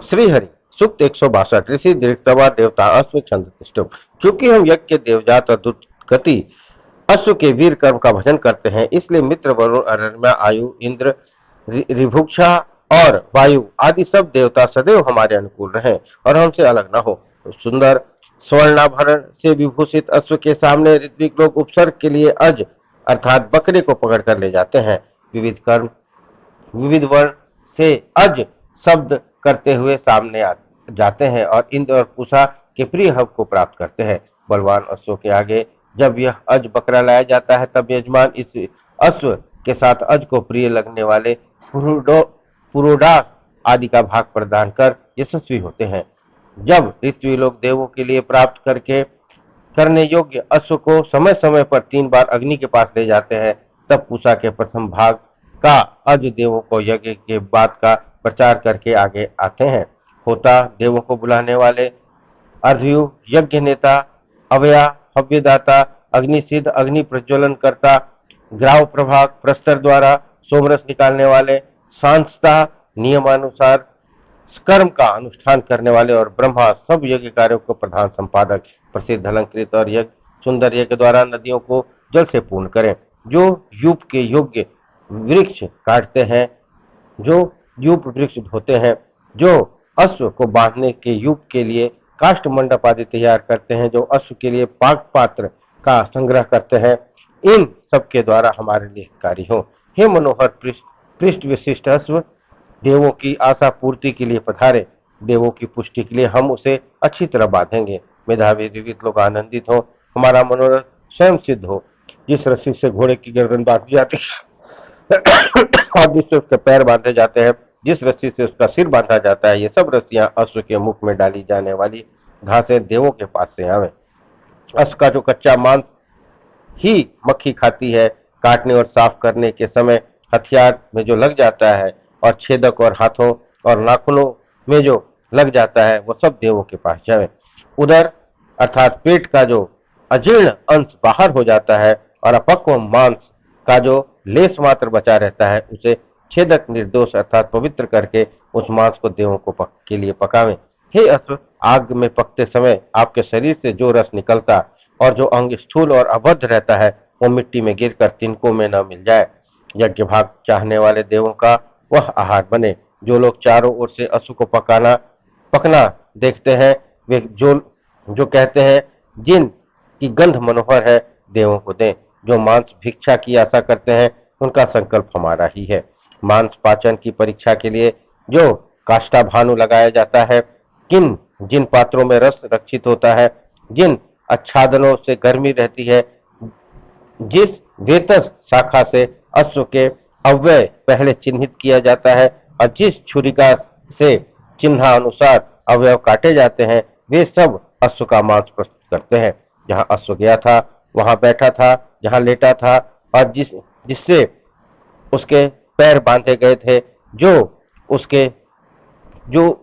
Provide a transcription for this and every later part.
श्रीहरि सूक्त 162 ऋषि दीर्घतवा देवता अश्व छंद तिष्ठुम। चूंकि हम यज्ञ के देवजात और दुत गति अश्व के वीर कर्म का भजन करते हैं, इसलिए मित्र, वरुण, अरण्या, आयु, इंद्र, ऋभुक्षा और वायु आदि सब देवता सदैव हमारे अनुकूल रहें और हमसे अलग न हो। तो सुंदर स्वर्णाभरण से विभूषित अश्व के सामने ऋत्विक लोग उपसर्ग के लिए अज अर्थात बकरे को पकड़ कर ले जाते हैं। विविध वर्ण से अज शब्द करते हुए सामने जाते हैं और इंद्र और पूषा के प्रिय हव को प्राप्त करते हैं। बलवान अश्वों के आगे जब यह अज बकरा लाया जाता है, तब यजमान इस अश्व के साथ अज को प्रिय लगने वाले पुरोडास आदि का भाग प्रदान कर यशस्वी होते हैं। जब ऋत्वी लोग देवों के लिए प्राप्त करने योग्य अश्व को समय समय पर 3 बार अग्नि के पास ले जाते हैं, तब पूषा के प्रथम भाग का अज देवों को यज्ञ के बाद का प्रचार करके आगे आते हैं। होता देवों को बुलाने वाले अर्धयु, यज्ञ नेता, अवया, हव्यदाता, अग्निसिद्ध, अग्नि प्रज्वलन करता, ग्राव प्रभाग, प्रस्तर द्वारा सोमरस निकालने वाले, सांसता, नियमानुसार कर्म का अनुष्ठान करने वाले और ब्रह्मा सब यज्ञ कार्यों को प्रधान संपादक, प्रसिद्ध, अलंकृत और यज्ञ सुंदर यज्ञ द्वारा नदियों को जल से पूर्ण करें। जो यूप के योग्य वृक्ष काटते हैं, जो यूप वृक्ष ढोते हैं, जो अश्व को बांधने के यूप के लिए काष्ठ मंडप आदि तैयार करते हैं, जो अश्व के लिए पाक पात्र का संग्रह करते हैं, इन सब के द्वारा हमारे लिए कार्य हो। हे मनोहर पृष्ठ विशिष्ट अश्व, देवों की आशा पूर्ति के लिए पधारे। देवों की पुष्टि के लिए हम उसे अच्छी तरह बांधेंगे। मेधावी विविध लोग आनंदित हो, हमारा मनोरथ स्वयं सिद्ध हो। जिस रस्सी से घोड़े की गर्दन बांधी जाती है और जिससे उसके पैर बांधे जाते हैं, जिस रस्सी से उसका सिर बांधा जाता है, ये सब रस्सियां अश्व के मुख में डाली जाने वाली घासें देवों के पास से आवे। अश्व का जो कच्चा मांस ही मक्खी खाती है, काटने और साफ करने के समय हथियार में जो लग जाता है और छेदक और हाथों और नाखूनों में जो लग जाता है, वो सब देवों के पास जाए। उधर अर्थात पेट का जो अजीर्ण अंश बाहर हो जाता है और अपक्व मांस का जो लेस मात्र बचा रहता है, उसे छेदक निर्दोष अर्थात पवित्र करके उस मांस को देवों को के लिए पकावें। हे अश्व, आग में पकते समय आपके शरीर से जो रस निकलता और जो अंग स्थूल और अबद्ध रहता है, वो मिट्टी में गिरकर तिनकों में न मिल जाए। यज्ञ भाग चाहने वाले देवों का वह आहार बने। जो लोग चारों ओर से अश्व को पकना देखते हैं, वे जो कहते हैं, जिन की गंध मनोहर है, देवों को दें। जो मांस भिक्षा की आशा करते हैं, उनका संकल्प हमारा ही है। मांस पाचन की परीक्षा के लिए जो काष्ठाभानु लगाया जाता है, जिन पात्रों में रस रक्षित होता है, जिन आच्छादनों से गर्मी रहती है, जिस वेतस शाखा से अश्व के अव्यय पहले चिन्हित किया जाता है और जिस छुरिका से चिन्हानुसार अवयव काटे जाते हैं, वे सब अश्व का मांस प्रस्तुत करते हैं। जहां अश्व गया था, वहां बैठा था, जहां लेटा था और जिससे उसके पैर बांधे गए थे, जो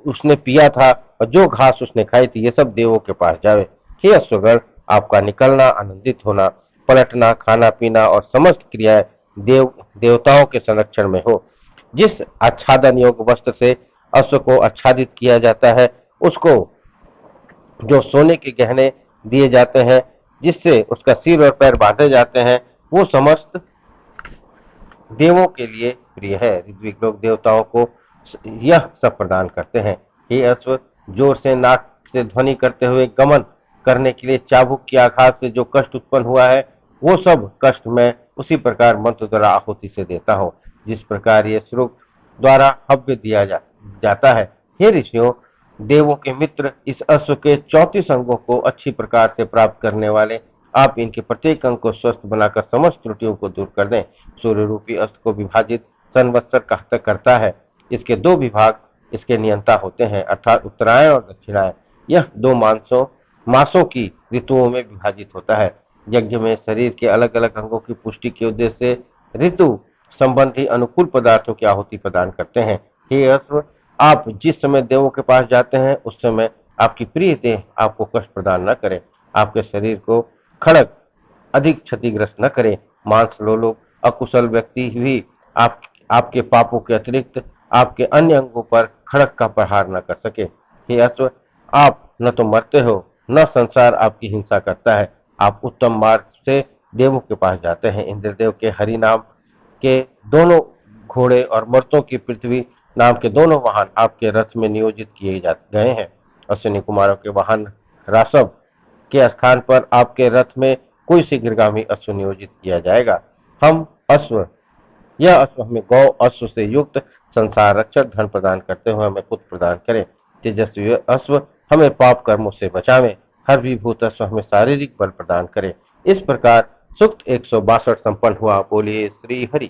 उसने पिया था और जो घास उसने खाई थी, ये सब देवों के पास जावे। हे अश्वगण, आपका निकलना, आनंदित होना, पलटना, खाना पीना और समस्त क्रियाएं देवताओं के संरक्षण में हो। जिस आच्छादन योग वस्त्र से अश्व को आच्छादित किया जाता है, उसको जो सोने के गहने दिए जाते हैं, जिससे उसका सिर और पैर बांधे जाते हैं, वो समस्त देवों के लिए प्रिय है। ऋत्विक लोग देवताओं को यह सब प्रदान करते हैं। हे अश्व, जोर से नाक से ध्वनि करते हुए गमन करने के लिए चाबुक के आघात से जो कष्ट उत्पन्न हुआ है, वो सब कष्ट मैं उसी प्रकार मंत्र द्वारा आहुति से देता हूँ, जिस प्रकार ये श्रुक द्वारा हव्य दिया जाता है। हे ऋषियों, देवों के मित्र, इस अश्व के 34 अंगों को अच्छी प्रकार से प्राप्त करने वाले आप इनके प्रत्येक अंग को स्वस्थ बनाकर समस्त त्रुटियों को दूर कर दें। सूर्य रूपी अश्व को विभाजित संवत्सर करता है। इसके 2 विभाग इसके नियंता होते हैं, अर्थात उत्तरायण और दक्षिणायन। यह 2 मासों की ऋतुओं में विभाजित होता है। यज्ञ में शरीर के अलग अलग अंगों की पुष्टि के उद्देश्य से ऋतु संबंधी अनुकूल पदार्थों की आहुति प्रदान करते हैं। हे अश्व, आप जिस समय देवों के पास जाते हैं, उस समय आपकी प्रिय देह आपको कष्ट प्रदान न करे, आपके शरीर को खड़ग अधिक क्षतिग्रस्त न करे। मांस लोग अकुशल व्यक्ति भी आपके पापों के अतिरिक्त आपके अन्य अंगों पर खड़क का प्रहार न कर सके। हे अश्व, आप न तो मरते हो, न संसार आपकी हिंसा करता है। आप उत्तम मार्ग से देवों के पास जाते हैं। इंद्रदेव के हरि नाम के दोनों घोड़े और मर्तों की पृथ्वी नाम के दोनों वाहन आपके रथ में नियोजित किए जा गए हैं। अश्विनी कुमारों के वाहन रासव के स्थान पर आपके रथ में कोई शीघ्रगामी अश्व नियोजित किया जाएगा। हम अश्व यह अश्व हमें गौ अश्व से युक्त संसार रक्षक धन प्रदान करते हुए हमें पुत्र प्रदान करें। तेजस्वी अश्व हमें पाप कर्मों से बचावे। हर विभूत अश्व हमें शारीरिक बल प्रदान करे। इस प्रकार सूक्त 162 संपन्न हुआ। बोलिए श्री हरि।